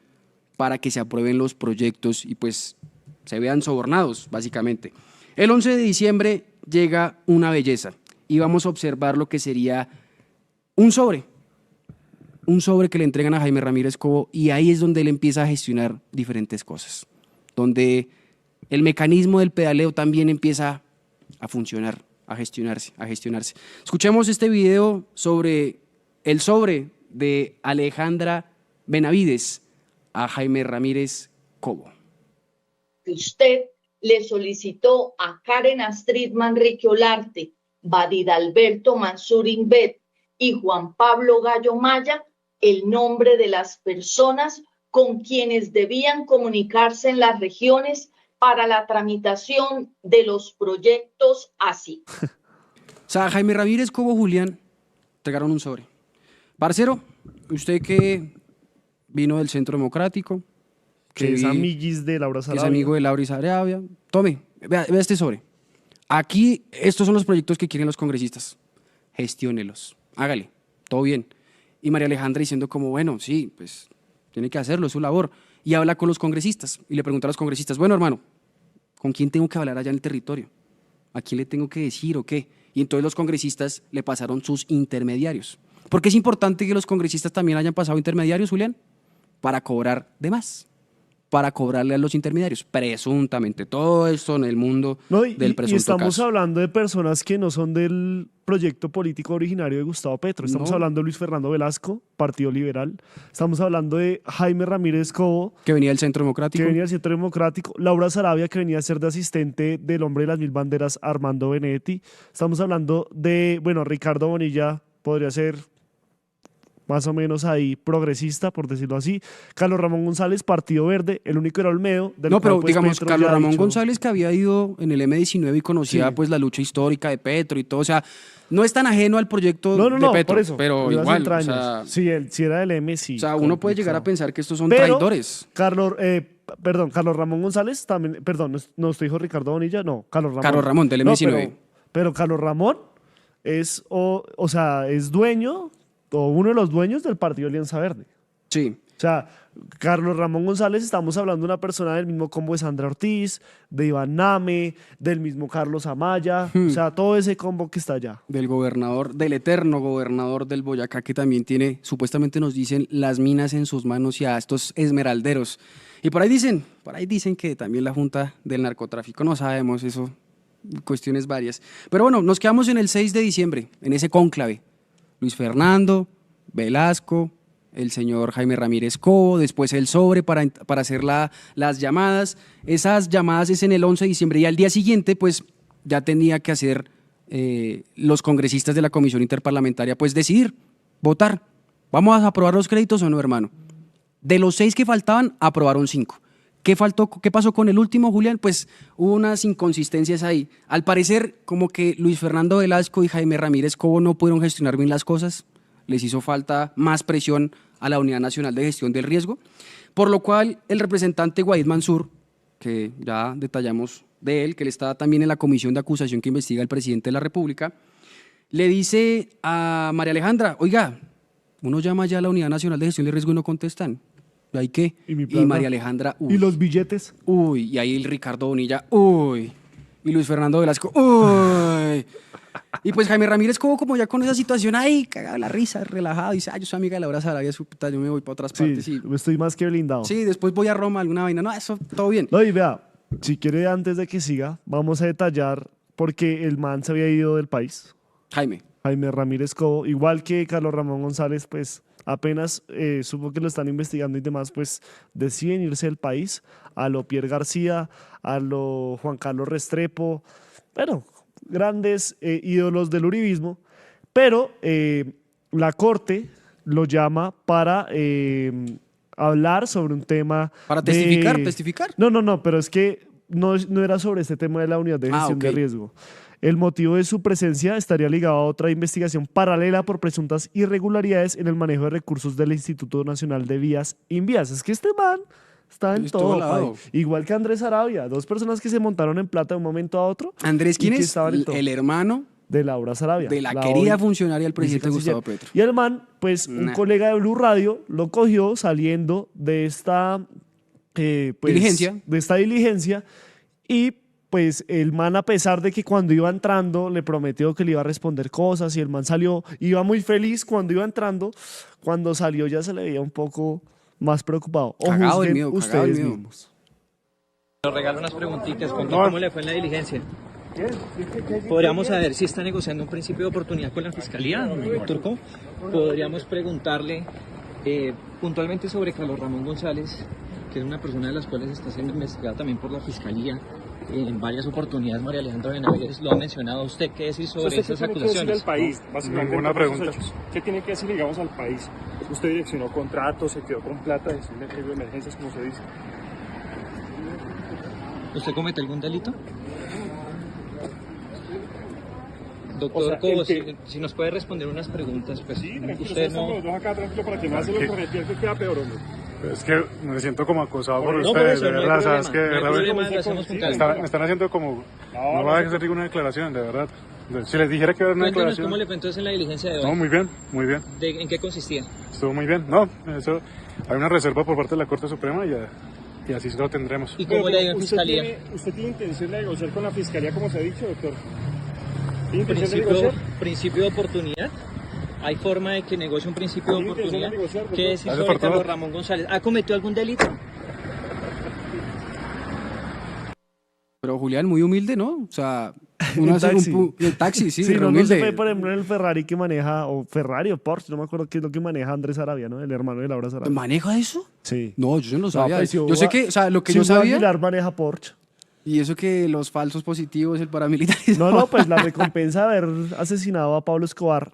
Speaker 7: para que se aprueben los proyectos y pues se vean sobornados, básicamente. El 11 de diciembre llega una belleza y vamos a observar lo que sería un sobre que le entregan a Jaime Ramírez Cobo, y ahí es donde él empieza a gestionar diferentes cosas, donde el mecanismo del pedaleo también empieza a funcionar, a gestionarse. Escuchemos este video sobre el sobre de Alejandra Benavides a Jaime Ramírez Cobo.
Speaker 2: Usted le solicitó a Karen Astrid Manrique Olarte, Badid Alberto Mansur Invet y Juan Pablo Gallo Maya el nombre de las personas con quienes debían comunicarse en las regiones para la tramitación de los proyectos así.
Speaker 7: O sea, Jaime Ramírez Cobo, Julián, entregaron un sobre. Parcero, usted que vino del Centro Democrático.
Speaker 6: Que es
Speaker 7: vi-
Speaker 6: amiguis de Laura
Speaker 7: que
Speaker 6: Sarabia.
Speaker 7: es amigo de Laura Sarabia. Tome, vea este sobre. Aquí, estos son los proyectos que quieren los congresistas. Gestiónelos. Hágale, todo bien. Y María Alejandra diciendo como, bueno, sí, pues tiene que hacerlo, es su labor. Y habla con los congresistas y le pregunta a los congresistas, bueno, hermano, ¿con quién tengo que hablar allá en el territorio? ¿A quién le tengo que decir o qué? Y entonces los congresistas le pasaron sus intermediarios. ¿Por qué es importante que los congresistas también hayan pasado intermediarios, Julián? Para cobrar de más, para cobrarle a los intermediarios, presuntamente. Todo esto en el mundo
Speaker 6: No, y
Speaker 7: del presunto
Speaker 6: estamos
Speaker 7: caso.
Speaker 6: hablando de personas que no son del proyecto político originario de Gustavo Petro. Estamos
Speaker 7: No.
Speaker 6: hablando de Luis Fernando Velasco, Partido Liberal. Estamos hablando de Jaime Ramírez Cobo,
Speaker 7: Que venía del Centro
Speaker 6: que
Speaker 7: Democrático.
Speaker 6: venía del Centro Democrático. Laura Sarabia, que venía a ser de asistente del hombre de las mil banderas, Armando Benedetti. Estamos hablando de, bueno, Ricardo Bonilla, podría ser más o menos ahí progresista, por decirlo así. Carlos Ramón González, Partido Verde, el único era Olmedo. Del
Speaker 7: No, pero
Speaker 6: cual, pues,
Speaker 7: digamos,
Speaker 6: Petro
Speaker 7: Carlos
Speaker 6: ya ha
Speaker 7: Ramón
Speaker 6: dicho-
Speaker 7: González, que había ido en el M19 y conocía
Speaker 6: Sí.
Speaker 7: pues la lucha histórica de Petro y todo, o sea, no es tan ajeno al proyecto
Speaker 6: No,
Speaker 7: de Petro,
Speaker 6: por eso.
Speaker 7: pero
Speaker 6: de las
Speaker 7: igual, o
Speaker 6: entrañas.
Speaker 7: sea,
Speaker 6: Sí, si era del M, sí.
Speaker 7: uno puede llegar a
Speaker 6: complicado.
Speaker 7: pensar que estos son
Speaker 6: Pero
Speaker 7: traidores.
Speaker 6: Carlos Ramón González también, perdón, no usted dijo Ricardo Bonilla, no, Carlos Ramón.
Speaker 7: Carlos Ramón, del
Speaker 6: No,
Speaker 7: M19.
Speaker 6: pero Carlos Ramón es, o sea, es dueño, o uno de los dueños del Partido Alianza Verde.
Speaker 7: Sí.
Speaker 6: O sea, Carlos Ramón González, estamos hablando de una persona del mismo combo de Sandra Ortiz, de Iván Name, del mismo Carlos Amaya, o sea, todo ese combo que está allá.
Speaker 7: Del gobernador, del eterno gobernador del Boyacá, que también tiene, supuestamente nos dicen, las minas en sus manos y a estos esmeralderos. Y por ahí dicen que también la Junta del Narcotráfico, no sabemos eso, cuestiones varias. Pero bueno, nos quedamos en el 6 de diciembre, en ese cónclave. Luis Fernando, Velasco, el señor Jaime Ramírez Cobo, después el sobre para hacer las llamadas. Esas llamadas es en el 11 de diciembre y al día siguiente pues ya tenía que hacer los congresistas de la Comisión Interparlamentaria pues decidir, votar. ¿Vamos a aprobar los créditos o no, hermano? De los 6 que faltaban, aprobaron 5. ¿Qué faltó? ¿Qué pasó con el último, Julián? Pues hubo unas inconsistencias ahí. Al parecer, como que Luis Fernando Velasco y Jaime Ramírez Cobo no pudieron gestionar bien las cosas. Les hizo falta más presión a la Unidad Nacional de Gestión del Riesgo, por lo cual el representante Guaid Mansur, que ya detallamos de él, que él está también en la comisión de acusación que investiga el presidente de la República, le dice a María Alejandra, oiga, uno llama ya a la Unidad Nacional de Gestión del Riesgo y no contestan. ¿Y ahí qué?
Speaker 6: ¿Y mi
Speaker 7: Y
Speaker 6: plata?
Speaker 7: María Alejandra,
Speaker 6: ¿Y los billetes?
Speaker 7: uy, y ahí el Ricardo Bonilla, uy, y Luis Fernando Velasco, uy. Y pues Jaime Ramírez como ya con esa situación ahí, cagado la risa, relajado, dice, yo soy amiga de Laura Sarabia, su puta, yo me voy para otras partes.
Speaker 6: Sí,
Speaker 7: Y,
Speaker 6: estoy más que blindado.
Speaker 7: sí, después voy a Roma, alguna vaina, no, eso, todo bien.
Speaker 6: No, y vea, si quiere antes de que siga, vamos a detallar porque el man se había ido del país.
Speaker 7: Jaime,
Speaker 6: Jaime Ramírez Cobo, igual que Carlos Ramón González, pues apenas supo que lo están investigando y demás, pues deciden irse del país, a lo Pierre García, a lo Juan Carlos Restrepo, bueno, grandes ídolos del uribismo, pero la Corte lo llama para hablar sobre un tema...
Speaker 7: para
Speaker 6: de-
Speaker 7: testificar.
Speaker 6: No, pero es que no era sobre este tema de la unidad de gestión de
Speaker 7: ok.
Speaker 6: riesgo. El motivo de su presencia estaría ligado a otra investigación paralela por presuntas irregularidades en el manejo de recursos del Instituto Nacional de Vías Invías. Es que este man está en
Speaker 7: Es todo
Speaker 6: todo,
Speaker 7: lado.
Speaker 6: pai. Igual que Andrés Sarabia, dos personas que se montaron en plata de un momento a otro.
Speaker 7: Andrés,
Speaker 6: y
Speaker 7: ¿quién
Speaker 6: que
Speaker 7: es?
Speaker 6: estaban en todo.
Speaker 7: El hermano
Speaker 6: De Laura Sarabia.
Speaker 7: de la
Speaker 6: la
Speaker 7: querida
Speaker 6: hoy
Speaker 7: funcionaria del presidente
Speaker 6: vicecanciller.
Speaker 7: Gustavo Petro.
Speaker 6: Y el man, pues un
Speaker 7: Nah.
Speaker 6: colega de Blue Radio lo cogió saliendo de esta
Speaker 7: Diligencia.
Speaker 6: De esta diligencia y pues el man, a pesar de que cuando iba entrando le prometió que le iba a responder cosas y el man salió, iba muy feliz cuando iba entrando, cuando salió ya se le veía un poco más preocupado. O
Speaker 7: Cagado del
Speaker 6: juzguen
Speaker 7: miedo, cagado
Speaker 6: ustedes
Speaker 7: del miedo.
Speaker 6: mismos.
Speaker 8: Nos regala unas preguntitas, ¿cómo le fue en la diligencia? Podríamos saber si está negociando un principio de oportunidad con la Fiscalía, doctor Co. Podríamos preguntarle puntualmente sobre Carlos Ramón González, que es una persona de las cuales está siendo investigada también por la Fiscalía. En varias oportunidades María Alejandra Benavides lo ha mencionado. ¿Usted qué decir sobre
Speaker 9: ¿Usted
Speaker 8: esas
Speaker 9: qué tiene que decir
Speaker 8: acusaciones?
Speaker 9: al país? Básicamente,
Speaker 10: Ninguna
Speaker 9: por esos
Speaker 10: pregunta.
Speaker 9: hechos. ¿Qué tiene que decir, digamos, al país? Usted direccionó contratos, se quedó con plata de gestión de riesgo de emergencias, como se dice.
Speaker 8: ¿Usted comete algún delito? Doctor
Speaker 9: O sea,
Speaker 8: Cobo,
Speaker 9: el que-
Speaker 8: si nos puede responder unas preguntas, pues
Speaker 9: Sí, tranquilo,
Speaker 8: usted
Speaker 9: estamos
Speaker 8: no...
Speaker 9: los dos acá, tranquilo, para que no hace lo que refiere, que queda peor, hombre. Es que me siento como acosado por
Speaker 8: No,
Speaker 9: ustedes,
Speaker 8: por eso,
Speaker 9: de
Speaker 8: no hay
Speaker 9: verdad,
Speaker 8: problema,
Speaker 9: ¿sabes qué?
Speaker 8: no hay problema, lo hacemos con calma.
Speaker 9: Me están haciendo como... No voy a hacer ninguna declaración, de verdad. Si les dijera que iba a haber una
Speaker 8: Cuéntanos
Speaker 9: declaración...
Speaker 8: cómo le fue entonces en la diligencia de hoy.
Speaker 9: No, muy bien, muy bien.
Speaker 8: ¿En qué consistía?
Speaker 9: Estuvo muy bien. No, eso... Hay una reserva por parte de la Corte Suprema y así lo tendremos.
Speaker 8: ¿Y cómo le ha ido en fiscalía?
Speaker 9: ¿Usted tiene intención de negociar con la fiscalía, como se ha dicho, doctor? ¿Tiene intención de negociar?
Speaker 8: Principio de oportunidad. ¿Hay forma de que negocie un principio de oportunidad? ¿Qué es
Speaker 9: Gracias
Speaker 8: sobre
Speaker 9: por todo.
Speaker 8: Carlos Ramón González? ¿Ha cometido algún delito?
Speaker 7: Pero Julián, muy humilde, ¿no? O sea,
Speaker 6: En
Speaker 7: uno hace
Speaker 6: taxi.
Speaker 7: el taxi, sí,
Speaker 6: Sí,
Speaker 7: re
Speaker 6: no
Speaker 7: humilde.
Speaker 6: se fue, por ejemplo, en el Ferrari que maneja, o Ferrari o Porsche, no me acuerdo qué es lo que maneja Andrés Arabia, ¿no? El hermano de Laura Sarabia.
Speaker 7: ¿Maneja eso?
Speaker 6: Sí.
Speaker 7: No, yo no lo sabía.
Speaker 6: pues, si
Speaker 7: yo sé que, o sea, lo que
Speaker 6: si
Speaker 7: yo
Speaker 6: Hugo
Speaker 7: sabía,
Speaker 6: Aguilar maneja Porsche.
Speaker 7: y eso que los falsos positivos, el paramilitar.
Speaker 6: No, pues la recompensa de haber asesinado a Pablo Escobar,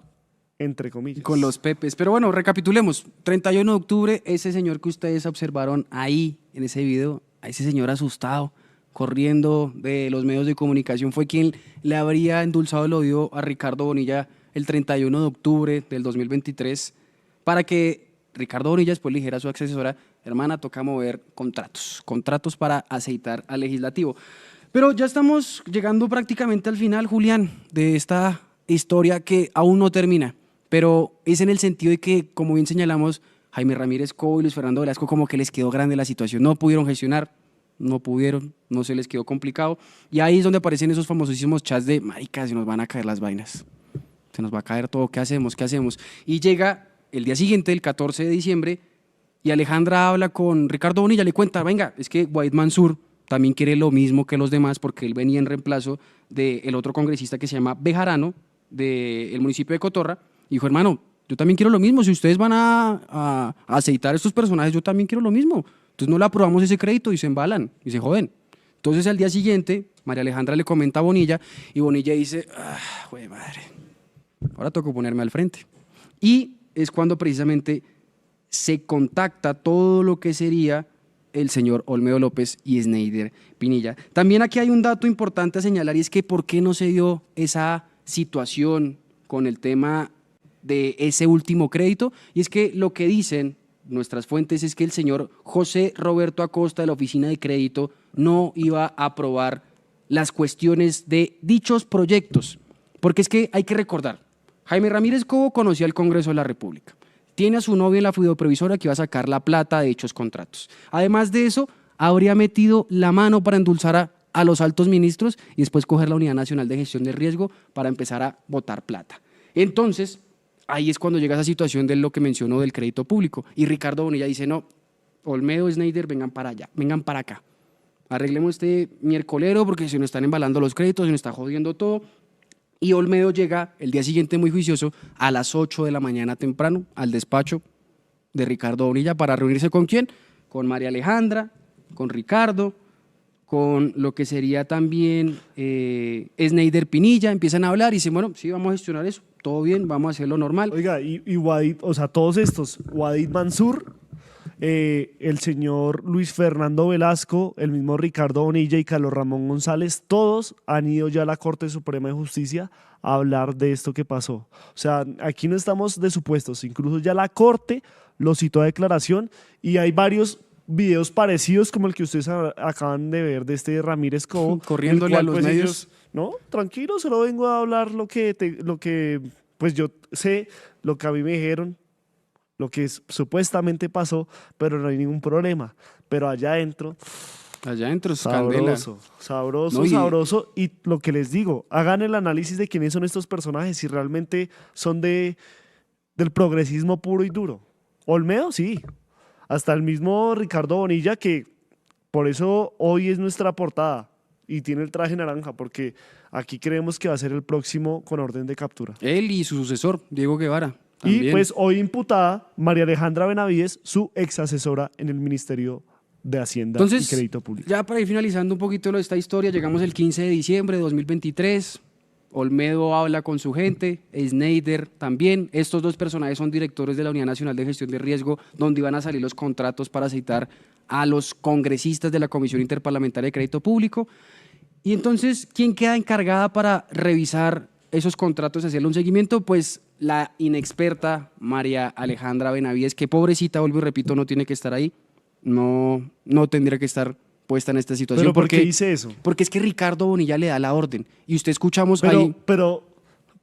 Speaker 6: entre comillas.
Speaker 7: Con los Pepes. Pero bueno, recapitulemos. 31 de octubre, ese señor que ustedes observaron ahí, en ese video, a ese señor asustado, corriendo de los medios de comunicación, fue quien le habría endulzado el oído a Ricardo Bonilla el 31 de octubre del 2023 para que Ricardo Bonilla después le dijera a su asesora: hermana, toca mover contratos para aceitar al legislativo. Pero ya estamos llegando prácticamente al final, Julián, de esta historia que aún no termina, pero es en el sentido de que, como bien señalamos, Jaime Ramírez Cobo y Luis Fernando Velasco como que les quedó grande la situación, no pudieron gestionar, no pudieron, no se les quedó complicado, y ahí es donde aparecen esos famosísimos chats de marica, se nos van a caer las vainas, se nos va a caer todo, ¿qué hacemos? Y llega el día siguiente, el 14 de diciembre, y Alejandra habla con Ricardo Bonilla, le cuenta: venga, es que Wahid Mansur también quiere lo mismo que los demás, porque él venía en reemplazo del otro congresista que se llama Bejarano, del municipio de Cotorra, y dijo: hermano, yo también quiero lo mismo, si ustedes van a aceitar estos personajes, yo también quiero lo mismo. Entonces no le aprobamos ese crédito y se embalan y se joden. Entonces al día siguiente, María Alejandra le comenta a Bonilla y Bonilla dice: güey, madre, ahora tengo que ponerme al frente. Y es cuando precisamente se contacta todo lo que sería el señor Olmedo López y Sneider Pinilla. También aquí hay un dato importante a señalar, y es que ¿por qué no se dio esa situación con el tema de ese último crédito? Y es que lo que dicen nuestras fuentes es que el señor José Roberto Acosta de la Oficina de Crédito no iba a aprobar las cuestiones de dichos proyectos, porque es que hay que recordar, Jaime Ramírez Cobo conocía al Congreso de la República, tiene a su novia en la fideoprevisora que iba a sacar la plata de dichos contratos. Además de eso, habría metido la mano para endulzar a los altos ministros y después coger la Unidad Nacional de Gestión de Riesgo para empezar a botar plata. Entonces, ahí es cuando llega esa situación de lo que mencionó del crédito público. Y Ricardo Bonilla dice: no, Olmedo, Sneider, vengan para allá, vengan para acá. Arreglemos este miércolero porque se nos están embalando los créditos, se nos está jodiendo todo. Y Olmedo llega el día siguiente muy juicioso a las 8 de la mañana temprano al despacho de Ricardo Bonilla para reunirse ¿con quién? Con María Alejandra, con Ricardo, con lo que sería también Sneider Pinilla. Empiezan a hablar y dicen: bueno, sí, vamos a gestionar eso, todo bien, vamos a hacerlo normal.
Speaker 6: Oiga, y Wahid, o sea, todos estos, Wahid Mansur, el señor Luis Fernando Velasco, el mismo Ricardo Bonilla y Carlos Ramón González, todos han ido ya a la Corte Suprema de Justicia a hablar de esto que pasó. O sea, aquí no estamos de supuestos, incluso ya la Corte lo citó a declaración y hay varios videos parecidos como el que ustedes acaban de ver de este Ramírez Cobo.
Speaker 7: Corriéndole a los medios.
Speaker 6: No, tranquilo, solo vengo a hablar lo que pues yo sé, lo que a mí me dijeron, lo que supuestamente pasó, pero no hay ningún problema. Pero allá adentro,
Speaker 7: candela.
Speaker 6: sabroso,
Speaker 7: No,
Speaker 6: sabroso. Y lo que les digo, hagan el análisis de quiénes son estos personajes, si realmente son del progresismo puro y duro. Olmedo, sí. Hasta el mismo Ricardo Bonilla, que por eso hoy es nuestra portada y tiene el traje naranja, porque aquí creemos que va a ser el próximo con orden de captura.
Speaker 7: Él y su sucesor, Diego Guevara. También.
Speaker 6: Y pues hoy imputada María Alejandra Benavides, su ex asesora en el Ministerio de Hacienda y Crédito Público.
Speaker 7: Ya para ir finalizando un poquito esta historia, llegamos el 15 de diciembre de 2023. Olmedo habla con su gente, Sneider también. Estos dos personajes son directores de la Unidad Nacional de Gestión de Riesgo, donde iban a salir los contratos para aceitar a los congresistas de la Comisión Interparlamentaria de Crédito Público. Y entonces, ¿quién queda encargada para revisar esos contratos y hacerle un seguimiento? Pues la inexperta María Alejandra Benavides, que pobrecita, vuelvo y repito, no tiene que estar ahí, no tendría que estar puesta en esta situación.
Speaker 6: ¿Pero por qué dice eso?
Speaker 7: Porque es que Ricardo Bonilla le da la orden y usted escuchamos ahí...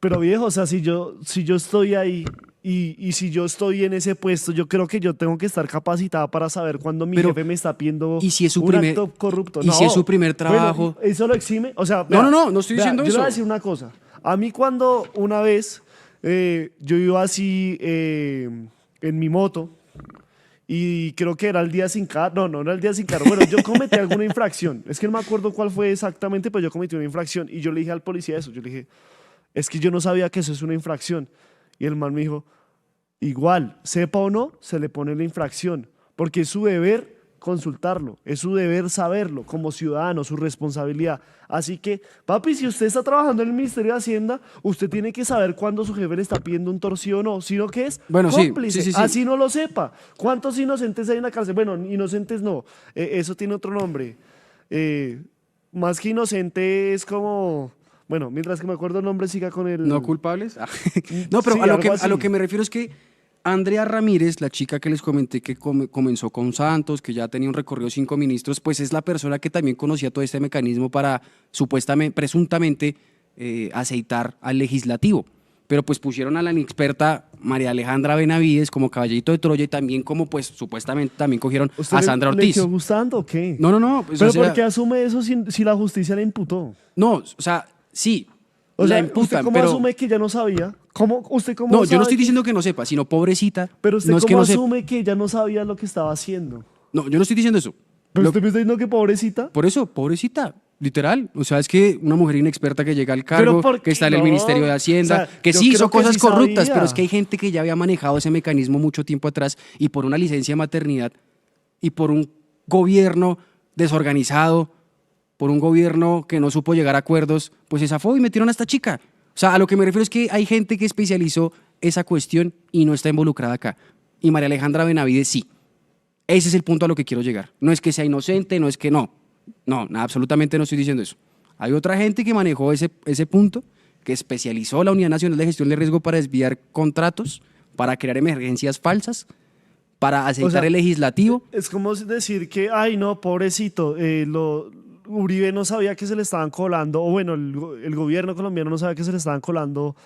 Speaker 6: Pero viejo, o sea, si yo estoy ahí y si yo estoy en ese puesto, yo creo que yo tengo que estar capacitada para saber cuándo mi jefe me está pidiendo
Speaker 7: ¿y si es su
Speaker 6: un
Speaker 7: primer,
Speaker 6: acto corrupto.
Speaker 7: ¿Y si es su primer trabajo?
Speaker 6: Bueno, eso lo exime. O sea,
Speaker 7: no estoy diciendo
Speaker 6: yo
Speaker 7: eso.
Speaker 6: le voy a decir una cosa. A mí cuando una vez yo iba así en mi moto y creo que era el día sin carro. No era el día sin carro. Bueno, yo cometí alguna infracción. Es que no me acuerdo cuál fue exactamente, pero yo cometí una infracción y yo le dije al policía eso. Yo le dije, es que yo no sabía que eso es una infracción. Y el man me dijo, igual, sepa o no, se le pone la infracción, porque es su deber consultarlo, es su deber saberlo como ciudadano, su responsabilidad. Así que, papi, si usted está trabajando en el Ministerio de Hacienda, usted tiene que saber cuándo su jefe le está pidiendo un torcido o no, sino que es cómplice,
Speaker 7: sí.
Speaker 6: así no lo sepa. ¿Cuántos inocentes hay en la cárcel? Bueno, inocentes no, eso tiene otro nombre. Más que inocente es como... Bueno, mientras que me acuerdo el nombre, siga con el...
Speaker 7: ¿No culpables? No, pero
Speaker 6: Sí,
Speaker 7: a lo que me refiero es que Andrea Ramírez, la chica que les comenté que comenzó con Santos, que ya tenía un recorrido de 5 ministros, pues es la persona que también conocía todo este mecanismo para supuestamente, presuntamente, aceitar al legislativo. Pero pues pusieron a la inexperta María Alejandra Benavides como caballito de Troya y también como pues supuestamente también cogieron a Sandra Ortiz.
Speaker 6: ¿Le quedó gustando o qué?
Speaker 7: No. Pues,
Speaker 6: ¿Pero
Speaker 7: o sea,
Speaker 6: por qué asume eso si la justicia le imputó?
Speaker 7: No, o sea, sí,
Speaker 6: O
Speaker 7: la
Speaker 6: sea,
Speaker 7: imputan,
Speaker 6: ¿usted cómo
Speaker 7: pero...
Speaker 6: asume que ya no sabía? ¿Usted cómo
Speaker 7: No, yo
Speaker 6: sabe
Speaker 7: no estoy diciendo que no sepa, sino pobrecita.
Speaker 6: Pero usted
Speaker 7: no es que
Speaker 6: cómo
Speaker 7: no sepa.
Speaker 6: asume que ya no sabía lo que estaba haciendo.
Speaker 7: No, yo no estoy diciendo eso.
Speaker 6: ¿Pero usted me está diciendo que pobrecita?
Speaker 7: Por eso, pobrecita, literal. O sea, es que una mujer inexperta que llega al cargo, que está en el Ministerio de Hacienda,
Speaker 6: O sea,
Speaker 7: que
Speaker 6: yo
Speaker 7: sí
Speaker 6: creo
Speaker 7: hizo
Speaker 6: que
Speaker 7: cosas
Speaker 6: sí
Speaker 7: corruptas,
Speaker 6: sabía.
Speaker 7: pero es que hay gente que ya había manejado ese mecanismo mucho tiempo atrás y por una licencia de maternidad y por un gobierno desorganizado, por un gobierno que no supo llegar a acuerdos, pues se zafó y metieron a esta chica. O sea, a lo que me refiero es que hay gente que especializó esa cuestión y no está involucrada acá. Y María Alejandra Benavides sí. Ese es el punto a lo que quiero llegar. No es que sea inocente, no es que no. No, absolutamente no estoy diciendo eso. Hay otra gente que manejó ese punto, que especializó la Unidad Nacional de Gestión de Riesgo para desviar contratos, para crear emergencias falsas, para aceitar el legislativo.
Speaker 6: Es como decir que, ay no, pobrecito, Uribe no sabía que se le estaban colando, o bueno, el gobierno colombiano no sabía que se le estaban colando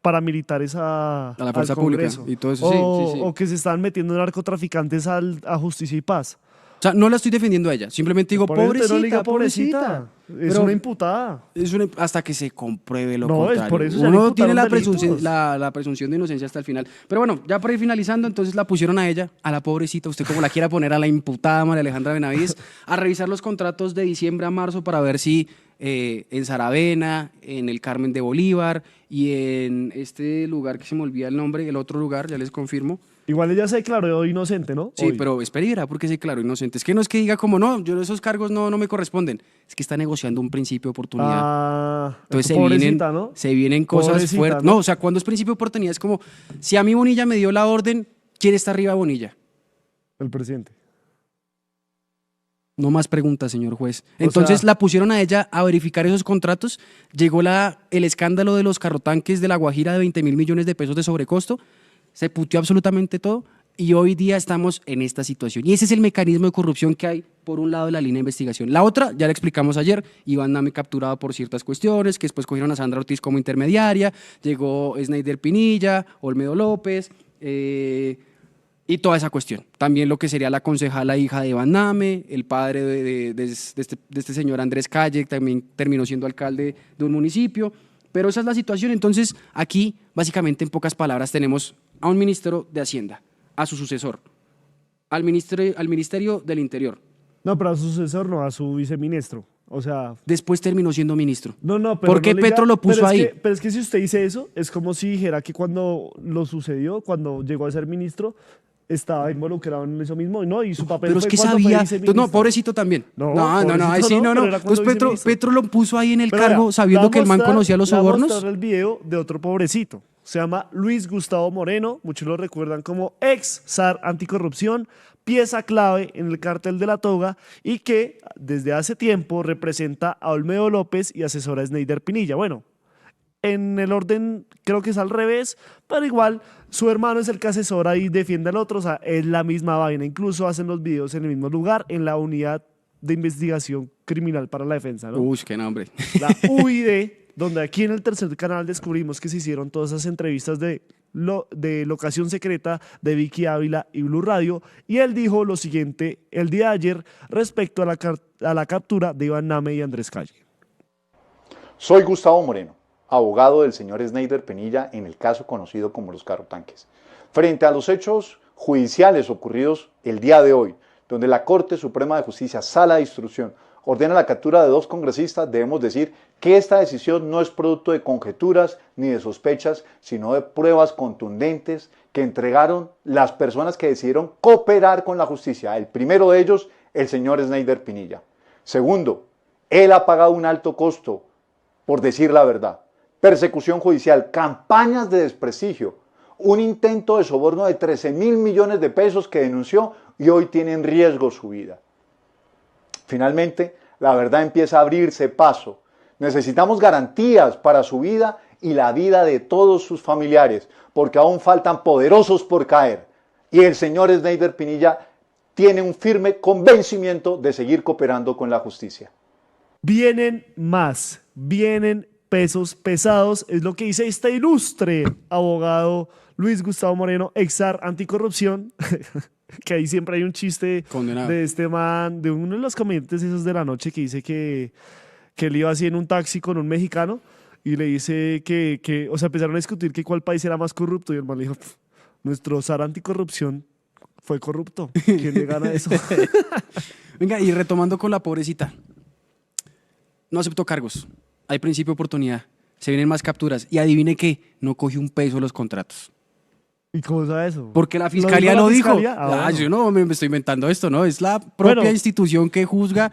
Speaker 6: paramilitares a
Speaker 7: la fuerza pública y todo eso, sí.
Speaker 6: O que se estaban metiendo narcotraficantes a Justicia y Paz.
Speaker 7: O sea, no la estoy defendiendo a ella, simplemente digo,
Speaker 6: Por eso
Speaker 7: pobrecita,
Speaker 6: no le diga
Speaker 7: pobrecita.
Speaker 6: Es
Speaker 7: Pero
Speaker 6: una imputada.
Speaker 7: hasta que se compruebe lo
Speaker 6: No,
Speaker 7: contrario.
Speaker 6: es por eso ya le
Speaker 7: Uno tiene
Speaker 6: imputaron
Speaker 7: la presunción de inocencia hasta el final. Pero bueno, ya para ir finalizando, entonces la pusieron a ella, a la pobrecita, usted como la quiera poner, a la imputada María Alejandra Benavides, a revisar los contratos de diciembre a marzo para ver si en Saravena, en el Carmen de Bolívar y en este lugar que se me olvida el nombre, el otro lugar, ya les confirmo.
Speaker 6: Igual ella se declaró inocente, ¿no?
Speaker 7: Sí,
Speaker 6: Hoy.
Speaker 7: pero espera y verá porque sí, claro, inocente. Es que no es que diga como, no, yo esos cargos no me corresponden. Es que está negociando un principio de oportunidad. Entonces
Speaker 6: pobrecita, ¿no?
Speaker 7: se vienen cosas
Speaker 6: Pobrecita,
Speaker 7: fuertes.
Speaker 6: ¿no?
Speaker 7: No, o sea, cuando es principio de oportunidad es como, si a mí Bonilla me dio la orden, ¿quién está arriba de Bonilla?
Speaker 6: El presidente.
Speaker 7: No más preguntas, señor juez. Entonces la pusieron a ella a verificar esos contratos. Llegó el escándalo de los carrotanques de La Guajira de 20.000 millones de pesos de sobrecosto. Se puteó absolutamente todo y hoy día estamos en esta situación. Y ese es el mecanismo de corrupción que hay por un lado de la línea de investigación. La otra, ya la explicamos ayer, Iván Name capturado por ciertas cuestiones, que después cogieron a Sandra Ortiz como intermediaria, llegó Sneider Pinilla, Olmedo López, y toda esa cuestión. También lo que sería la concejala hija de Iván Name, el padre de este señor Andrés Calle, también terminó siendo alcalde de un municipio. Pero esa es la situación. Entonces, aquí, básicamente, en pocas palabras, tenemos a un ministro de Hacienda, a su sucesor, al Ministerio del Interior.
Speaker 6: No, pero a su sucesor no, a su viceministro. O sea...
Speaker 7: Después terminó siendo ministro.
Speaker 6: No, pero...
Speaker 7: ¿Por qué Petro lo puso ahí?
Speaker 6: Pero es que si usted dice eso, es como si dijera que cuando lo sucedió, cuando llegó a ser ministro, estaba involucrado en eso mismo, ¿no? Y su papel
Speaker 7: pero
Speaker 6: fue
Speaker 7: es que
Speaker 6: cuando
Speaker 7: sabía...
Speaker 6: fue viceministro.
Speaker 7: No, pobrecito también. Ahí sí, no.
Speaker 6: pero era cuando
Speaker 7: Entonces Petro lo puso ahí en el
Speaker 6: Pero
Speaker 7: cargo
Speaker 6: vea,
Speaker 7: sabiendo que el man
Speaker 6: le voy a
Speaker 7: conocía los
Speaker 6: mostrar- le voy a
Speaker 7: sobornos.
Speaker 6: mostrar el video de otro pobrecito. Se llama Luis Gustavo Moreno, muchos lo recuerdan como ex zar anticorrupción, pieza clave en el cártel de la toga y que desde hace tiempo representa a Olmedo López y asesora a Sneider Pinilla. Bueno, en el orden creo que es al revés, pero igual su hermano es el que asesora y defiende al otro, o sea, es la misma vaina, incluso hacen los videos en el mismo lugar, en la unidad de investigación criminal para la defensa, ¿no?
Speaker 7: Uy, qué nombre.
Speaker 6: La UID, donde aquí en el tercer canal descubrimos que se hicieron todas esas entrevistas de Locación Secreta de Vicky Ávila y Blue Radio, y él dijo lo siguiente el día de ayer respecto a la captura de Iván Name y Andrés Calle.
Speaker 10: Soy Gustavo Moreno, abogado del señor Sneider Penilla en el caso conocido como los carrotanques. Frente a los hechos judiciales ocurridos el día de hoy, donde la Corte Suprema de Justicia, Sala de Instrucción, ordena la captura de 2 congresistas, debemos decir que esta decisión no es producto de conjeturas ni de sospechas, sino de pruebas contundentes que entregaron las personas que decidieron cooperar con la justicia. El primero de ellos, el señor Sneider Penilla. Segundo, él ha pagado un alto costo por decir la verdad. Persecución judicial, campañas de desprestigio, un intento de soborno de 13.000 millones de pesos que denunció y hoy tiene en riesgo su vida. Finalmente, la verdad empieza a abrirse paso. Necesitamos garantías para su vida y la vida de todos sus familiares, porque aún faltan poderosos por caer. Y el señor Sneider Penilla tiene un firme convencimiento de seguir cooperando con la justicia.
Speaker 6: Vienen más, vienen pesos pesados, es lo que dice este ilustre abogado Luis Gustavo Moreno, exar anticorrupción, que ahí siempre hay un chiste
Speaker 7: Condenado.
Speaker 6: de este man, de uno de los comediantes esos de la noche que dice que él iba así en un taxi con un mexicano y le dice que o sea, empezaron a discutir que cuál país era más corrupto y el man le dijo, nuestro zar anticorrupción fue corrupto, ¿quién le gana eso?
Speaker 7: Venga, y retomando con la pobrecita, no aceptó cargos, hay principio de oportunidad, se vienen más capturas y adivine qué, no cogió un peso de los contratos.
Speaker 6: ¿Y cómo sabe eso?
Speaker 7: Porque la fiscalía lo dijo.
Speaker 6: Bueno.
Speaker 7: Yo no me estoy inventando esto, ¿no? Es la propia institución que juzga.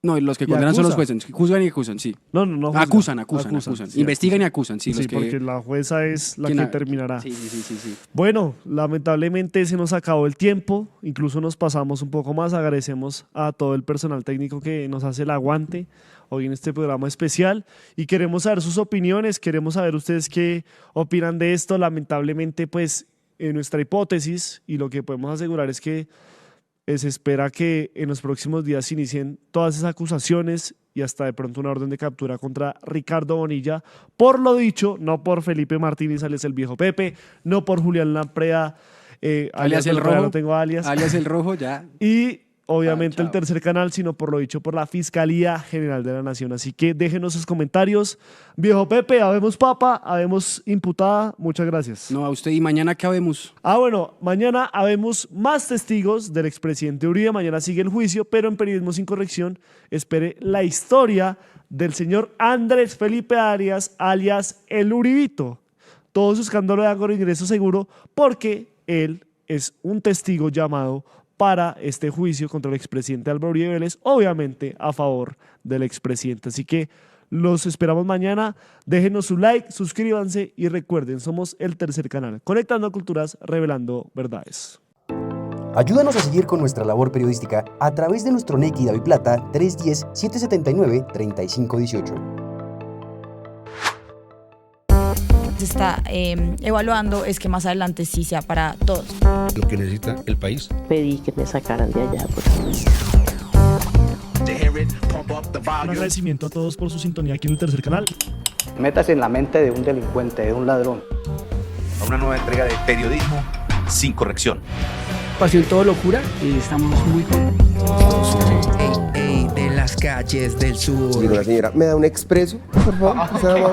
Speaker 7: No, los que condenan son los jueces. Juzgan y acusan, sí.
Speaker 6: No.
Speaker 7: Acusan.
Speaker 6: Sí,
Speaker 7: Investigan y acusan, sí.
Speaker 6: Sí,
Speaker 7: los que...
Speaker 6: porque la jueza es la que terminará.
Speaker 7: Sí.
Speaker 6: Bueno, lamentablemente se nos acabó el tiempo. Incluso nos pasamos un poco más. Agradecemos a todo el personal técnico que nos hace el aguante hoy en este programa especial. Y queremos saber sus opiniones. Queremos saber ustedes qué opinan de esto. Lamentablemente, pues, en nuestra hipótesis y lo que podemos asegurar es que se espera que en los próximos días se inicien todas esas acusaciones y hasta de pronto una orden de captura contra Ricardo Bonilla, por lo dicho, no por Felipe Martínez, alias el viejo Pepe, no por Julián Lampreda,
Speaker 7: alias el rojo,
Speaker 6: no tengo alias
Speaker 7: el rojo, ya.
Speaker 6: Y obviamente el tercer canal, sino por lo dicho por la Fiscalía General de la Nación. Así que déjenos sus comentarios. Viejo Pepe, habemos papa, habemos imputada, muchas gracias.
Speaker 7: No, a usted. ¿Y mañana qué habemos?
Speaker 6: Bueno, mañana habemos más testigos del expresidente Uribe, mañana sigue el juicio, pero en Periodismo Sin Corrección espere la historia del señor Andrés Felipe Arias, alias el Uribito. Todo su escándalo de agroingreso seguro, porque él es un testigo llamado para este juicio contra el expresidente Álvaro Uribe Vélez, obviamente a favor del expresidente. Así que los esperamos mañana. Déjenos su like, suscríbanse y recuerden, somos el tercer canal, conectando culturas, revelando verdades.
Speaker 11: Ayúdanos a seguir con nuestra labor periodística a través de nuestro NEC y DaviPlata 310-779-3518.
Speaker 12: Se está evaluando es que más adelante sí sea para todos.
Speaker 13: Lo que necesita el país.
Speaker 14: Pedí que me sacaran de allá.
Speaker 6: Un agradecimiento a todos por su sintonía aquí en el tercer canal.
Speaker 15: Métase en la mente de un delincuente, de un ladrón.
Speaker 13: A una nueva entrega de Periodismo Sin Corrección.
Speaker 16: Pasión todo locura y estamos muy contentos.
Speaker 17: De las calles del sur.
Speaker 18: Digo, la señora, ¿me da un expreso, por favor?